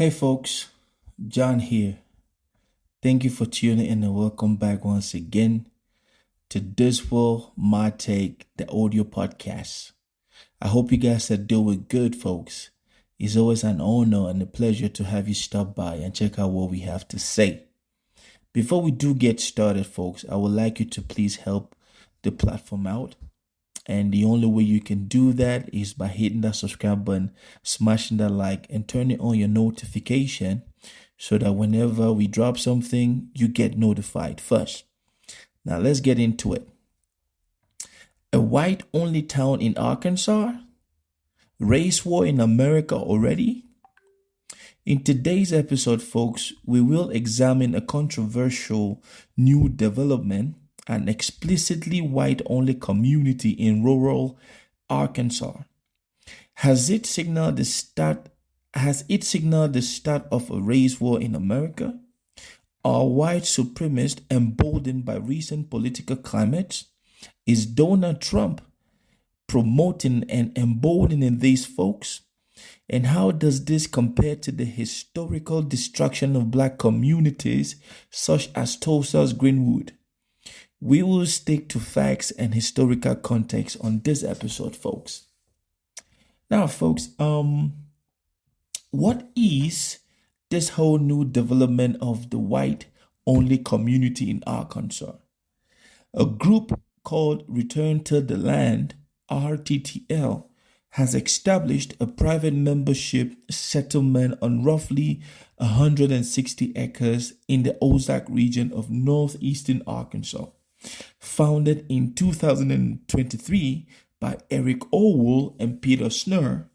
Hey folks, John here. Thank you for tuning in and welcome back once again to This Will My Take, the audio podcast. I hope you guys are doing good, folks. It's always an honor and a pleasure to have you stop by and check out what we have to say. Before we do get started, folks, I would like you to please help the platform out. And the only way you can do that is by hitting that subscribe button, smashing that like, and turning on your notification so that whenever we drop something, you get notified first. Now, let's get into it. A white-only town in Arkansas? Race war in America already? In today's episode, folks, we will examine a controversial new development, an explicitly white-only community in rural Arkansas. Has it signaled the start of a race war in America? Are white supremacists emboldened by recent political climates? Is Donald Trump promoting and emboldening these folks? And how does this compare to the historical destruction of black communities such as Tulsa's Greenwood? We will stick to facts and historical context on this episode, folks. Now, folks, what is this whole new development of the white-only community in Arkansas? A group called Return to the Land, RTTL, has established a private membership settlement on roughly 160 acres in the Ozark region of northeastern Arkansas. Founded in 2023 by Eric Owell and Peter Snur,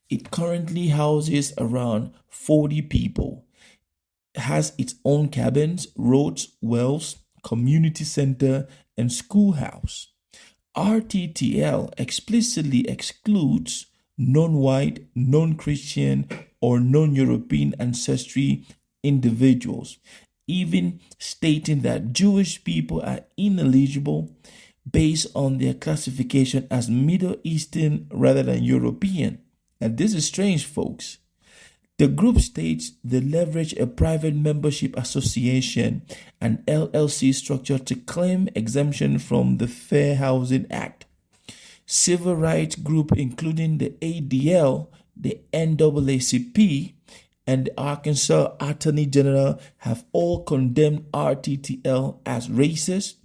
it currently houses around 40 people, has its own cabins, roads, wells, community center, and schoolhouse. RTTL explicitly excludes non-white, non-Christian, or non-European ancestry individuals, even stating that Jewish people are ineligible based on their classification as Middle Eastern rather than European. And this is strange, folks. The group states they leverage a private membership association, an LLC structure, to claim exemption from the Fair Housing Act. Civil rights groups including the ADL, the NAACP, and the Arkansas Attorney General have all condemned RTTL as racist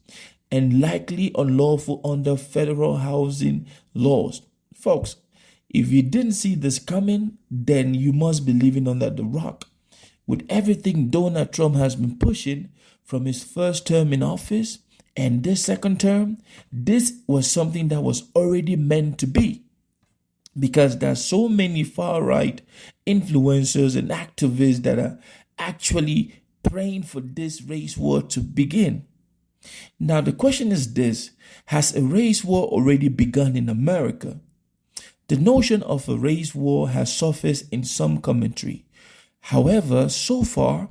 and likely unlawful under federal housing laws. Folks, if you didn't see this coming, then you must be living under the rock. With everything Donald Trump has been pushing from his first term in office and this second term, this was something that was already meant to be. Because there's so many far-right influencers and activists that are actually praying for this race war to begin. Now, the question is this: has a race war already begun in America? The notion of a race war has surfaced in some commentary. However, so far,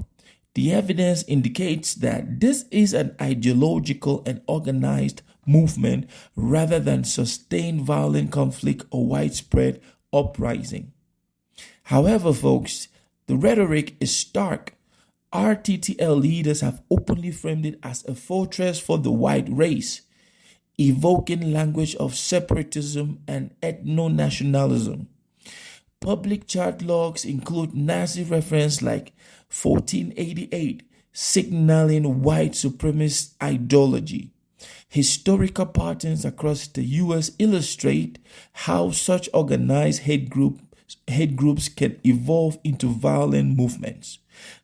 the evidence indicates that this is an ideological and organized movement rather than sustained violent conflict or widespread uprising. However, folks, the rhetoric is stark. RTTL leaders have openly framed it as a fortress for the white race, evoking language of separatism and ethno-nationalism. Public chat logs include Nazi references like 1488, signaling white supremacist ideology. Historical patterns across the U.S. illustrate how such organized hate groups can evolve into violent movements.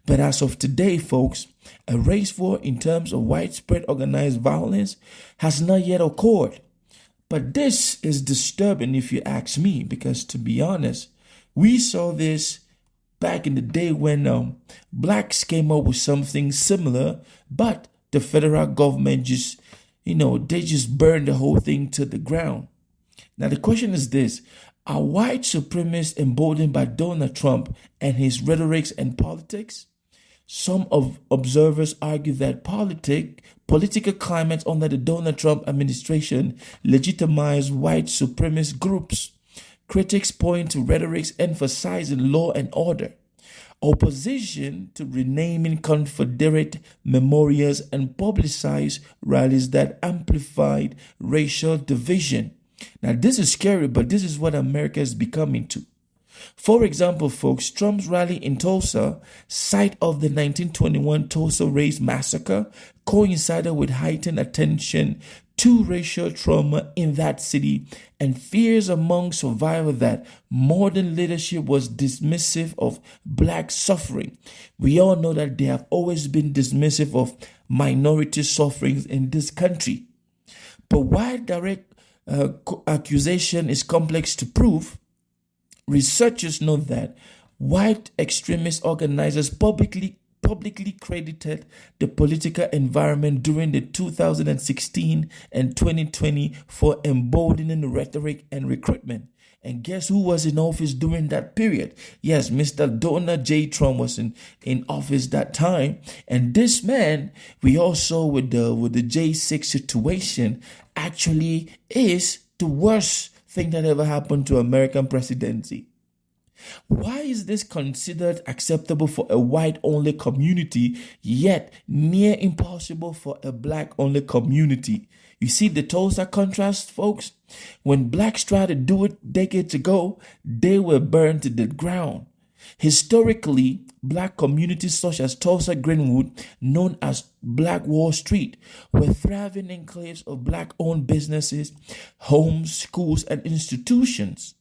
But as of today, folks, a race war in terms of widespread organized violence has not yet occurred. But this is disturbing if you ask me, because to be honest, we saw this back in the day when blacks came up with something similar, but the federal government they just burned the whole thing to the ground. Now, the question is this: are white supremacists emboldened by Donald Trump and his rhetorics and politics? Some of observers argue that political climate under the Donald Trump administration legitimized white supremacist groups. Critics point to rhetorics emphasizing law and order, opposition to renaming Confederate memorials and publicized rallies that amplified racial division. Now, this is scary, but this is what America is becoming to. For example, folks, Trump's rally in Tulsa, site of the 1921 Tulsa Race Massacre, coincided with heightened attention to racial trauma in that city and fears among survivors that modern leadership was dismissive of black suffering. We all know that they have always been dismissive of minority sufferings in this country. But while direct accusation is complex to prove, researchers know that white extremist organizers publicly credited the political environment during the 2016 and 2020 for emboldening rhetoric and recruitment. And guess who was in office during that period? Yes, Mr. Donald J. Trump was in office that time. And this man, we also with the J6 situation, actually is the worst thing that ever happened to American presidency. Why is this considered acceptable for a white-only community, yet near impossible for a black-only community? You see the Tulsa contrast, folks? When blacks tried to do it decades ago, they were burned to the ground. Historically, black communities such as Tulsa Greenwood, known as Black Wall Street, were thriving enclaves of black-owned businesses, homes, schools, and institutions.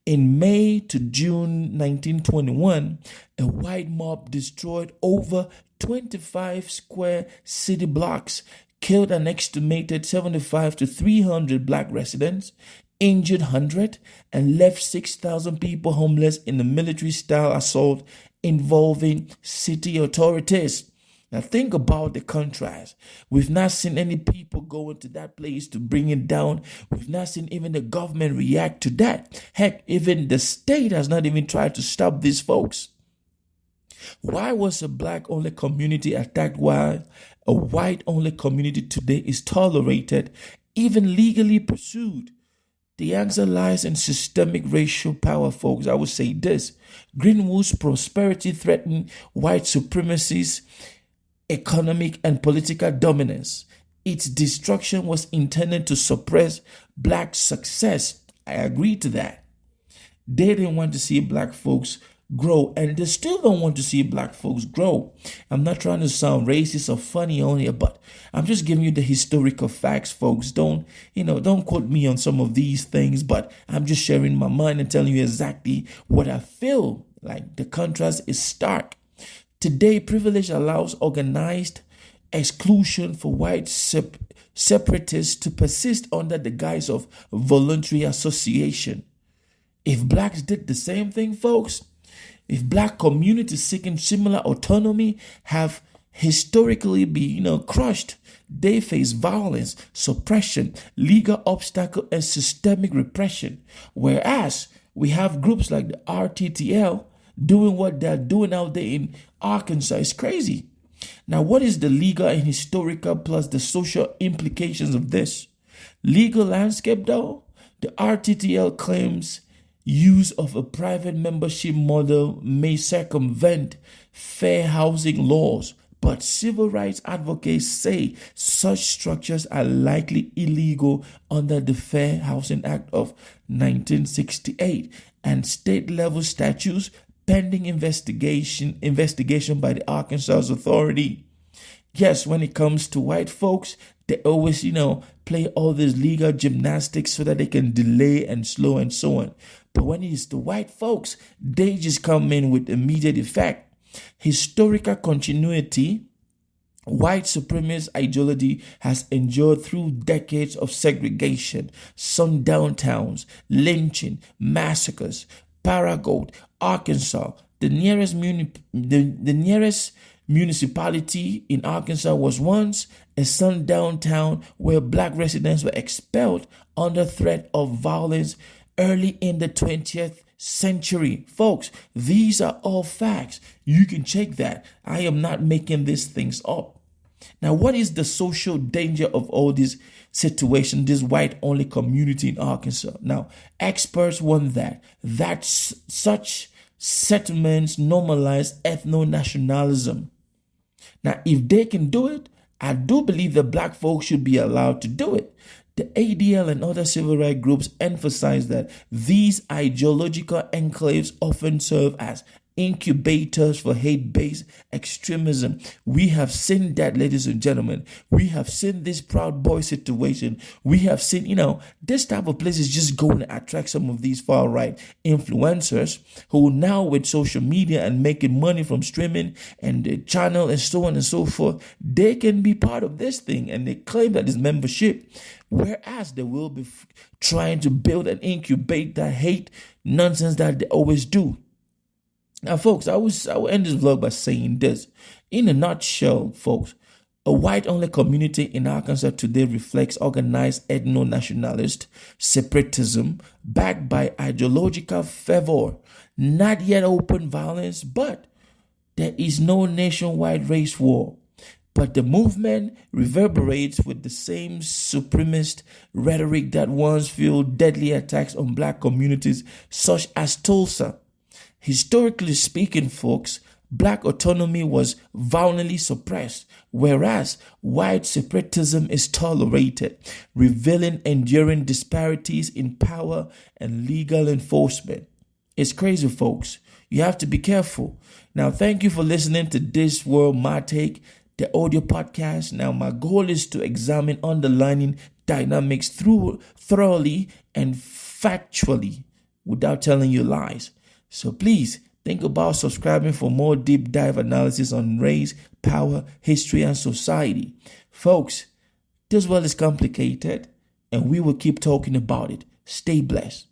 In May to June 1921, a white mob destroyed over 25 square city blocks, killed an estimated 75 to 300 black residents, injured 100, and left 6,000 people homeless in a military-style assault involving city authorities. Now think about the contrast. We've not seen any people go into that place to bring it down. We've not seen even the government react to that. Heck, even the state has not even tried to stop these folks. Why was a black-only community attacked while a white-only community today is tolerated, even legally pursued? The answer lies in systemic racial power, folks. I would say this. Greenwood's prosperity threatened white supremacy's economic and political dominance. Its destruction was intended to suppress black success. I agree to that. They didn't want to see black folks grow, and they still don't want to see black folks grow. I'm not trying to sound racist or funny on here, but I'm just giving you the historical facts, folks. Don't quote me on some of these things, but I'm just sharing my mind and telling you exactly what I feel. Like the contrast is stark. Today, privilege allows organized exclusion for white separatists to persist under the guise of voluntary association. If blacks did the same thing, folks, if black communities seeking similar autonomy have historically been crushed, they face violence, suppression, legal obstacle, and systemic repression. Whereas we have groups like the RTTL doing what they're doing out there in Arkansas. Is crazy. Now, what is the legal and historical plus the social implications of this? Legal landscape, though, the RTTL claims use of a private membership model may circumvent fair housing laws, but civil rights advocates say such structures are likely illegal under the Fair Housing Act of 1968 and state-level statutes pending investigation by the Arkansas Authority. Yes, when it comes to white folks, they always, play all this legal gymnastics so that they can delay and slow and so on. But when it is the white folks, they just come in with immediate effect. Historical continuity, white supremacist ideology has endured through decades of segregation, sundown towns, lynching, massacres. Paragould, Arkansas, the nearest municipality in Arkansas was once a sundown town where black residents were expelled under threat of violence early in the 20th century. Folks, these are all facts. You can check that. I am not making these things up. Now, what is the social danger of all these situations, this white-only community in Arkansas? Now, experts warn that such settlements normalize ethno-nationalism. Now, if they can do it, I do believe that black folks should be allowed to do it. The ADL and other civil rights groups emphasize that these ideological enclaves often serve as incubators for hate-based extremism. We have seen that, ladies and gentlemen. We have seen this Proud Boy situation. We have seen, this type of place is just going to attract some of these far-right influencers who now with social media and making money from streaming and the channel and so on and so forth, they can be part of this thing and they claim that it's membership. Whereas they will be trying to build and incubate that hate nonsense that they always do. Now, folks, I will end this vlog by saying this. In a nutshell, folks, a white-only community in Arkansas today reflects organized ethno-nationalist separatism backed by ideological fervor, not yet open violence, but there is no nationwide race war. But the movement reverberates with the same supremacist rhetoric that once fueled deadly attacks on black communities such as Tulsa. Historically speaking, folks, black autonomy was violently suppressed, whereas white separatism is tolerated, revealing enduring disparities in power and legal enforcement. It's crazy, folks. You have to be careful. Now, thank you for listening to This World, My Take, the audio podcast. Now, my goal is to examine underlying dynamics thoroughly and factually without telling you lies. So please think about subscribing for more deep dive analysis on race, power, history, and society. Folks, this world is complicated and we will keep talking about it. Stay blessed.